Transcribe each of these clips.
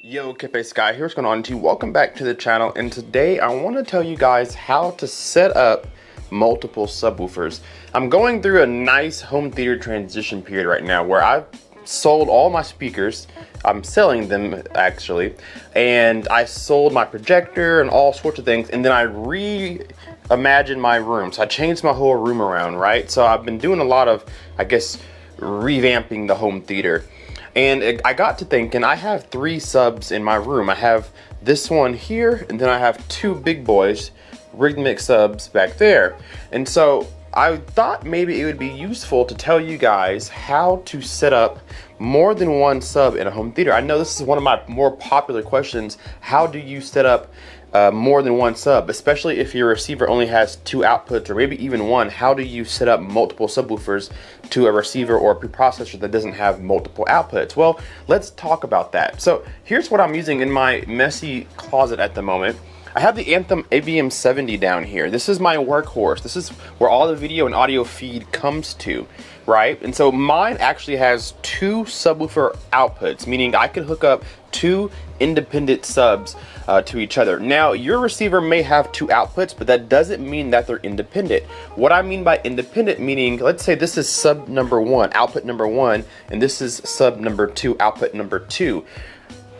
Yo, Kpaceguy here, what's going on YouTube? Welcome back to the channel, and today I want to tell you guys how to set up multiple subwoofers. I'm going through a nice home theater transition period right now where I've sold all my speakers. I'm selling them actually, and I sold my projector and all sorts of things, and then I reimagined my room. So I changed my whole room around, right? So I've been doing a lot of, I guess, revamping the home theater. And I got to thinking, I have 3 subs in my room. I have this one here, and then I have 2 big boys, Rythmik subs back there. And so I thought maybe it would be useful to tell you guys how to set up more than one sub in a home theater. I know this is one of my more popular questions. How do you set up more than one sub, especially if your receiver only has 2 outputs or maybe even 1? How do you set up multiple subwoofers to a receiver or a preprocessor that doesn't have multiple outputs? Well, let's talk about that. So here's what I'm using in my messy closet at the moment. I have the Anthem ABM70 down here. This is my workhorse. This is where all the video and audio feed comes to, right? And so mine actually has 2 subwoofer outputs, meaning I can hook up 2 independent subs to each other. Now, your receiver may have 2 outputs, but that doesn't mean that they're independent. What I mean by independent, meaning, let's say this is sub number 1, output number 1, and this is sub number 2, output number 2.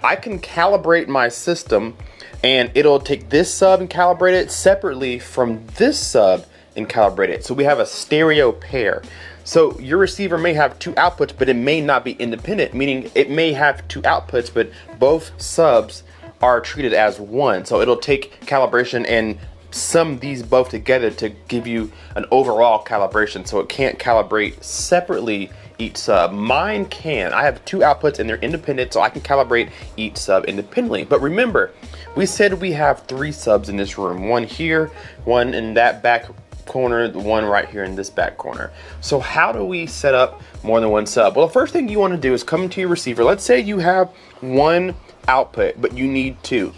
I can calibrate my system, and it'll take this sub and calibrate it separately from this sub and calibrate it. So we have a stereo pair. So your receiver may have 2 outputs, but it may not be independent, meaning it may have 2 outputs, but both subs are treated as one. So it'll take calibration and sum these both together to give you an overall calibration. So it can't calibrate separately each sub. Mine can. I have 2 outputs and they're independent, so I can calibrate each sub independently. But remember, we said we have 3 subs in this room. 1 here, 1 in that back corner, the 1 right here in this back corner. So how do we set up more than 1 sub? Well, the first thing you want to do is come into your receiver. Let's say you have 1 output, but you need 2.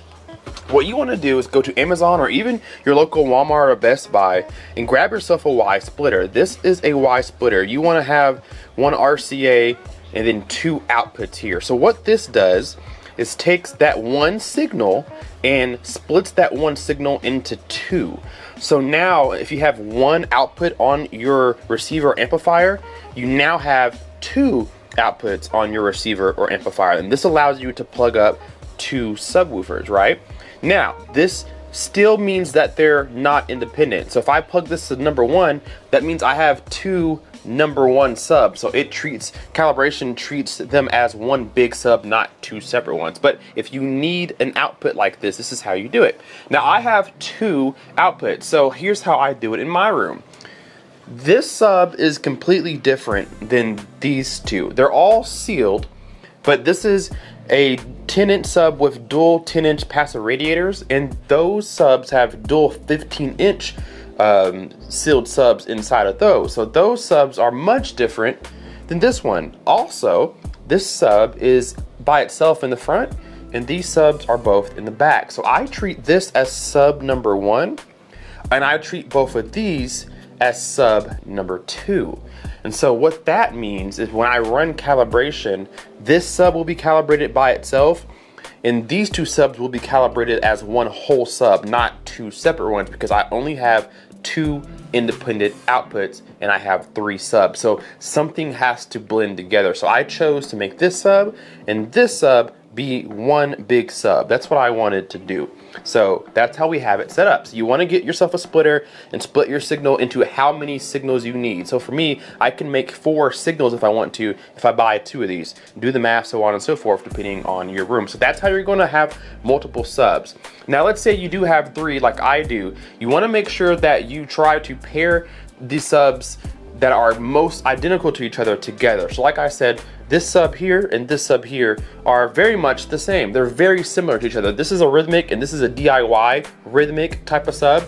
What you want to do is go to Amazon or even your local Walmart or Best Buy and grab yourself a Y splitter. This is a Y splitter. You want to have 1 RCA and then 2 outputs here. So what this does is takes that 1 signal and splits that 1 signal into 2. So now if you have 1 output on your receiver amplifier, you now have 2 outputs on your receiver or amplifier, and this allows you to plug up 2 subwoofers, right? Now, this still means that they're not independent. So if I plug this to number 1, that means I have 2 number 1 subs. So it calibration treats them as 1 big sub, not 2 separate ones. But if you need an output like this, this is how you do it. Now I have 2 outputs. So here's how I do it in my room. This sub is completely different than these 2. They're all sealed, but this is a 10-inch sub with dual 10-inch passive radiators, and those subs have dual 15-inch sealed subs inside of those. So those subs are much different than this one. Also, this sub is by itself in the front, and these subs are both in the back. So I treat this as sub number 1, and I treat both of these as sub number 2. And so what that means is when I run calibration, this sub will be calibrated by itself, and these 2 subs will be calibrated as 1 whole sub, not 2 separate ones, because I only have 2 independent outputs and I have 3 subs. So something has to blend together. So I chose to make this sub and this sub be 1 big sub. That's what I wanted to do. So that's how we have it set up. So you want to get yourself a splitter and split your signal into how many signals you need. So for me, I can make 4 signals if I want to, if I buy 2 of these. Do the math, so on and so forth, depending on your room. So that's how you're going to have multiple subs. Now let's say you do have 3 like I do. You want to make sure that you try to pair the subs that are most identical to each other together. So like I said, this sub here and this sub here are very much the same. They're very similar to each other. This is a Rythmik and this is a DIY Rythmik type of sub.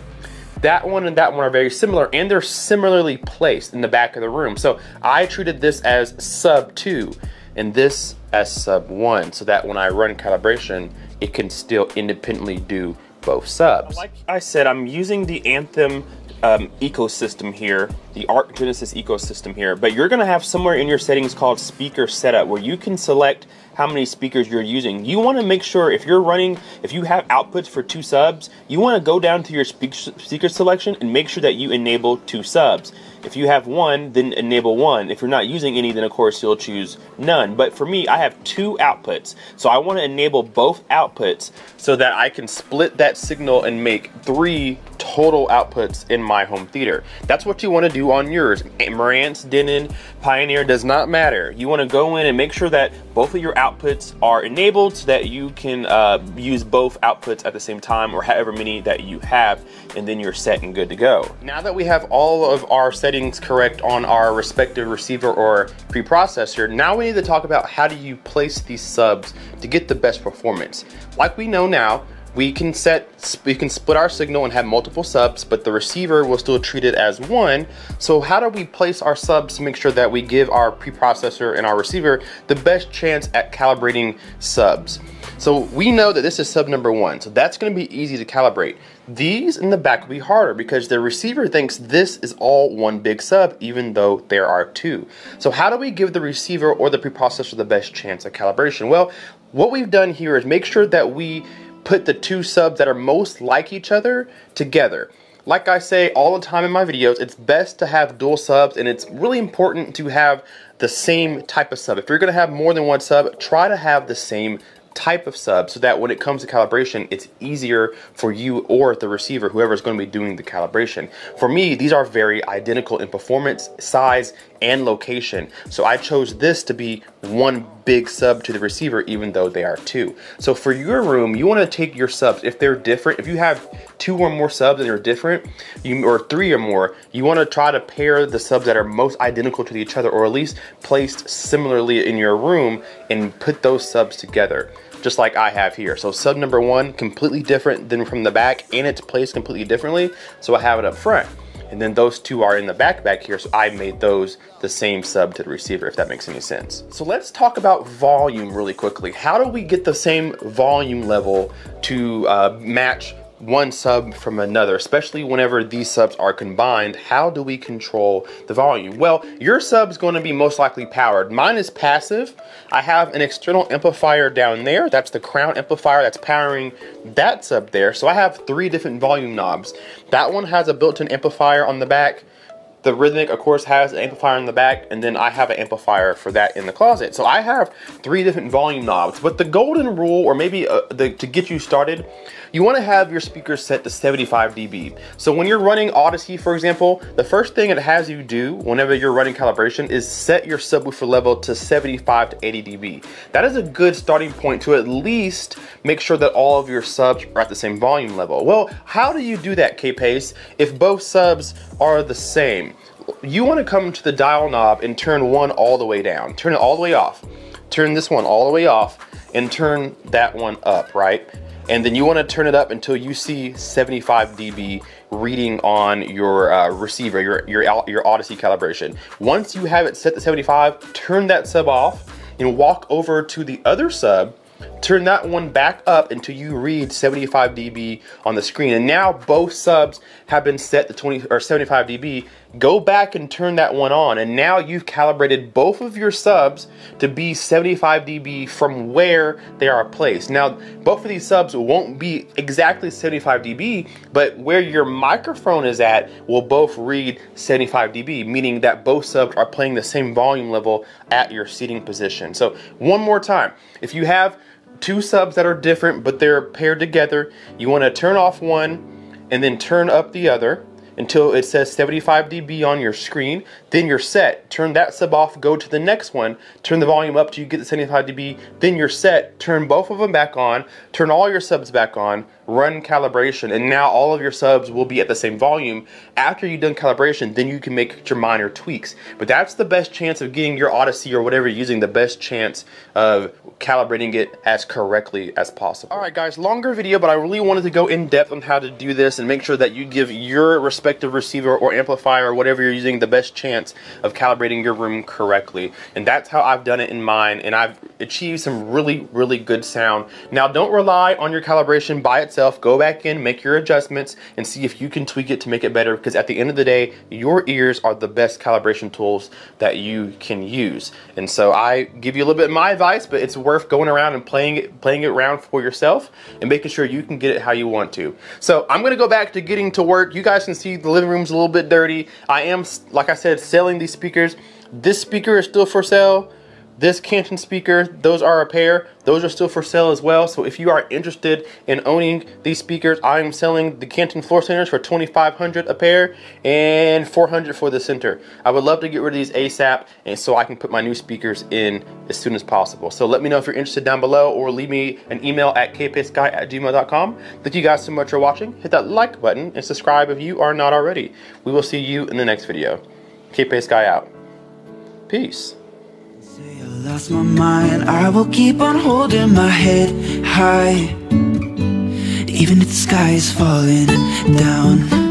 That one and that one are very similar, and they're similarly placed in the back of the room. So I treated this as sub 2 and this as sub 1, so that when I run calibration, it can still independently do both subs. Like I said, I'm using the Anthem ecosystem here the Arc Genesis ecosystem here, but you're gonna have somewhere in your settings called speaker setup where you can select how many speakers you're using. You want to make sure if you have outputs for 2 subs, you want to go down to your speaker selection and make sure that you enable 2 subs. If you have 1, then enable 1. If you're not using any, then of course you'll choose none. But for me, I have 2 outputs, so I want to enable both outputs so that I can split that signal and make 3 total outputs in my home theater. That's what you want to do on yours. Marantz, Denon, Pioneer, does not matter. You want to go in and make sure that both of your outputs are enabled so that you can use both outputs at the same time, or however many that you have, and then you're set and good to go. Now that we have all of our settings correct on our respective receiver or preprocessor, now we need to talk about how do you place these subs to get the best performance. Like we know now, we can split our signal and have multiple subs, but the receiver will still treat it as one. So how do we place our subs to make sure that we give our preprocessor and our receiver the best chance at calibrating subs? So we know that this is sub number 1, so that's going to be easy to calibrate. These in the back will be harder because the receiver thinks this is all one big sub, even though there are 2. So how do we give the receiver or the preprocessor the best chance at calibration? Well, what we've done here is make sure that we put the 2 subs that are most like each other together. Like I say all the time in my videos, it's best to have dual subs, and it's really important to have the same type of sub. If you're going to have more than 1 sub, try to have the same type of sub so that when it comes to calibration, it's easier for you or the receiver, whoever's going to be doing the calibration. For me, these are very identical in performance, size, and location. So I chose this to be one big sub to the receiver, even though they are 2. So for your room, you want to take your subs, if they're different, if you have 2 or more subs and they're different, or 3 or more, you want to try to pair the subs that are most identical to each other, or at least placed similarly in your room, and put those subs together, just like I have here. So sub number 1, completely different than from the back, and it's placed completely differently, so I have it up front. And then those 2 are in the back here, so I made those the same sub to the receiver, if that makes any sense. So let's talk about volume really quickly. How do we get the same volume level to match one sub from another, especially whenever these subs are combined? How do we control the volume? Well, your sub's going to be most likely powered. Mine is passive. I have an external amplifier down there. That's the crown amplifier that's powering that sub there. So I have 3 different volume knobs. That one has a built-in amplifier on the back. The Rythmik, of course, has an amplifier in the back, and then I have an amplifier for that in the closet. So I have 3 different volume knobs. But the golden rule, or maybe to get you started, you want to have your speakers set to 75 dB. So when you're running Odyssey, for example, the first thing it has you do whenever you're running calibration is set your subwoofer level to 75 to 80 dB. That is a good starting point to at least make sure that all of your subs are at the same volume level. Well, how do you do that, Kpace, if both subs are the same? You want to come to the dial knob and turn one all the way down. Turn it all the way off. Turn this one all the way off and turn that one up, right? And then you want to turn it up until you see 75 dB reading on your receiver, your Odyssey calibration. Once you have it set to 75, turn that sub off and walk over to the other sub. Turn that one back up until you read 75 dB on the screen. And now both subs have been set to 75 dB. Go back and turn that one on, and now you've calibrated both of your subs to be 75 dB from where they are placed. Now, both of these subs won't be exactly 75 dB, but where your microphone is at will both read 75 dB, meaning that both subs are playing the same volume level at your seating position. So one more time, if you have 2 subs that are different but they're paired together, you want to turn off one and then turn up the other until it says 75 dB on your screen. Then you're set. Turn that sub off, go to the next one, turn the volume up till you get to 75 dB, then you're set. Turn both of them back on, turn all your subs back on, run calibration, and now all of your subs will be at the same volume. After you've done calibration, then you can make your minor tweaks. But that's the best chance of getting your Odyssey or whatever you're using, the best chance of calibrating it as correctly as possible. Alright guys, longer video, but I really wanted to go in depth on how to do this and make sure that you give your respective respective receiver or amplifier or whatever you're using the best chance of calibrating your room correctly. And that's how I've done it in mine, and I've achieved some really good sound. Now, don't rely on your calibration by itself. Go back in, make your adjustments, and see if you can tweak it to make it better, because at the end of the day, your ears are the best calibration tools that you can use. And so I give you a little bit of my advice, but it's worth going around and playing it around for yourself and making sure you can get it how you want to. So I'm gonna go back to getting to work. You guys can see the living room's a little bit dirty. I am, like I said, selling these speakers. This speaker is still for sale. This Canton speaker, those are a pair. Those are still for sale as well. So if you are interested in owning these speakers, I am selling the Canton floor centers for $2,500 a pair and $400 for the center. I would love to get rid of these ASAP, and so I can put my new speakers in as soon as possible. So let me know if you're interested down below, or leave me an email at kpaceguy@gmail.com. Thank you guys so much for watching. Hit that like button and subscribe if you are not already. We will see you in the next video. Kpaceguy out. Peace. Say I lost my mind, I will keep on holding my head high, even if the sky is falling down.